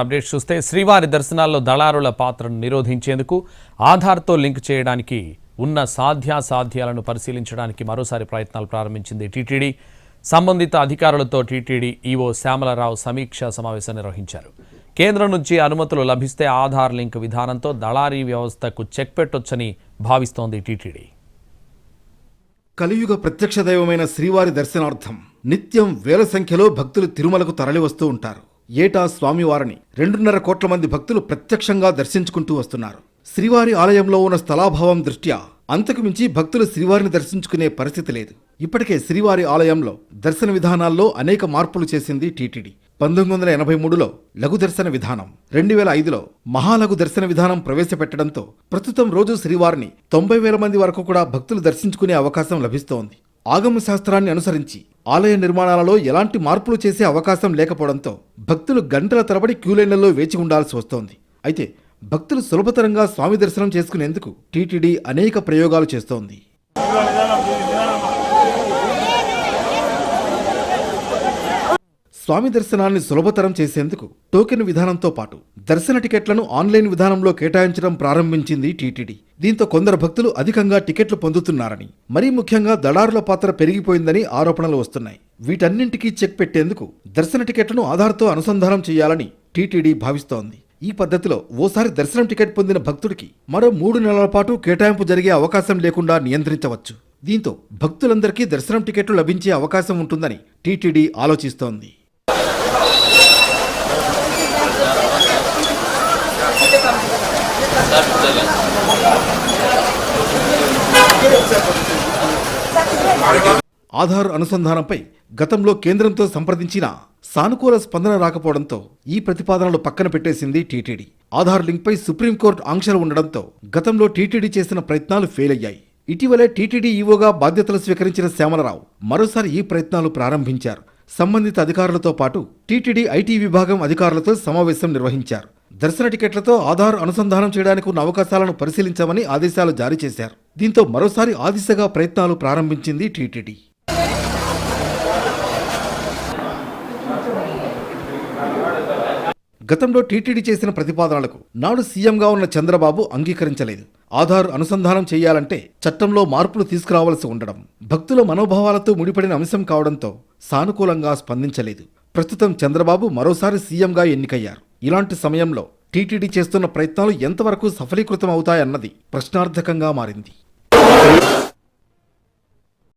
Update చూస్తే శ్రీవారి దర్శనాల్లో దళారుల పాత్రను నిరోధించేందుకు ఆధార్తో లింక్ చేయడానికి ఉన్న సాధ్యాసాధ్యాలను పరిశీలించడానికి మరోసారి ప్రయత్నాలు ప్రారంభించింది టీటీడీ. సంబంధిత అధికారులతో టీటీడీ ఈవో శ్యామలరావు సమీక్షా సమావేశం నిర్వహించారు. కేంద్రం నుంచి అనుమతులు లభిస్తే ఆధార్ లింక్ విధానంతో దళారీ వ్యవస్థకు చెక్ పెట్టొచ్చని భావిస్తోంది టీటీడీ. కలియుగ ప్రత్యక్ష దైవమైన శ్రీవారి దర్శనార్థం నిత్యం వేల సంఖ్యలో భక్తులు తిరుమలకు తరలివస్తూ ఉంటారు. ఏటా స్వామివారిని 2.5 కోట్ల మంది భక్తులు ప్రత్యక్షంగా దర్శించుకుంటూ వస్తున్నారు. శ్రీవారి ఆలయంలో ఉన్న స్థలాభావం దృష్ట్యా అంతకు మించి భక్తులు శ్రీవారిని దర్శించుకునే పరిస్థితి లేదు. ఇప్పటికే శ్రీవారి ఆలయంలో దర్శన విధానాల్లో అనేక మార్పులు చేసింది టీటీడీ. 1983లో లఘు దర్శన విధానం, 2005లో మహాలఘు దర్శన విధానం ప్రవేశపెట్టడంతో ప్రస్తుతం రోజు శ్రీవారిని 90,000 మంది వరకు కూడా భక్తులు దర్శించుకునే అవకాశం లభిస్తోంది. ఆగమ శాస్త్రాన్ని అనుసరించి ఆలయ నిర్మాణాలలో ఎలాంటి మార్పులు చేసే అవకాశం లేకపోవడంతో భక్తులు గంటల తరబడి క్యూలైన్లలో వేచి ఉండాల్సి వస్తోంది. అయితే భక్తులు సులభతరంగా స్వామి దర్శనం చేసుకునేందుకు టీటీడీ అనేక ప్రయోగాలు చేస్తోంది. స్వామి దర్శనాన్ని సులభతరం చేసేందుకు టోకెన్ విధానంతో పాటు దర్శన టికెట్లను ఆన్లైన్ విధానంలో కేటాయించడం ప్రారంభించింది టీటీడీ. దీంతో కొందరు భక్తులు అధికంగా టికెట్లు పొందుతున్నారని, మరీ ముఖ్యంగా దళారుల పాత్ర పెరిగిపోయిందని ఆరోపణలు వస్తున్నాయి. వీటన్నింటికీ చెక్ పెట్టేందుకు దర్శన టికెట్లను ఆధార్తో అనుసంధానం చేయాలని టీటీడీ భావిస్తోంది. ఈ పద్ధతిలో ఓసారి దర్శనం టికెట్ పొందిన భక్తుడికి మరో 3 నెలల పాటు కేటాయింపు జరిగే అవకాశం లేకుండా నియంత్రించవచ్చు. దీంతో భక్తులందరికీ దర్శనం టికెట్లు లభించే అవకాశం ఉంటుందని టీటీడీ ఆలోచిస్తోంది. ఆధార్ అనుసంధానంపై గతంలో కేంద్రంతో సంప్రదించిన సానుకూల స్పందన రాకపోవడంతో ఈ ప్రతిపాదనలు పక్కన పెట్టేసింది టీటీడీ. ఆధార్ లింక్పై సుప్రీంకోర్టు ఆంక్షలు ఉండడంతో గతంలో టీటీడీ చేసిన ప్రయత్నాలు ఫెయిల్ అయ్యాయి. ఇటీవలే టీటీడీ ఈవోగా బాధ్యతలు స్వీకరించిన శ్యామలరావు మరోసారి ఈ ప్రయత్నాలు ప్రారంభించారు. సంబంధిత అధికారులతో పాటు టీటీడీ ఐటీ విభాగం అధికారులతో సమావేశం నిర్వహించారు. దర్శన టికెట్లతో ఆధార్ అనుసంధానం చేయడానికి ఉన్న అవకాశాలను పరిశీలించమని ఆదేశాలు జారీ చేశారు. దీంతో మరోసారి ఆ దిశగా ప్రయత్నాలు ప్రారంభించింది టీటీడీ. గతంలో టీటీడీ చేసిన ప్రతిపాదనలకు నాడు సీఎంగా ఉన్న చంద్రబాబు అంగీకరించలేదు. ఆధార్ అనుసంధానం చేయాలంటే చట్టంలో మార్పులు తీసుకురావాల్సి ఉండడం, భక్తుల మనోభావాలతో ముడిపడిన అంశం కావడంతో సానుకూలంగా స్పందించలేదు. ప్రస్తుతం చంద్రబాబు మరోసారి సీఎంగా ఎన్నికయ్యారు. ఇలాంటి సమయంలో టీటీడీ చేస్తున్న ప్రయత్నాలు ఎంతవరకు సఫలీకృతం అవుతాయన్నది ప్రశ్నార్థకంగా మారింది.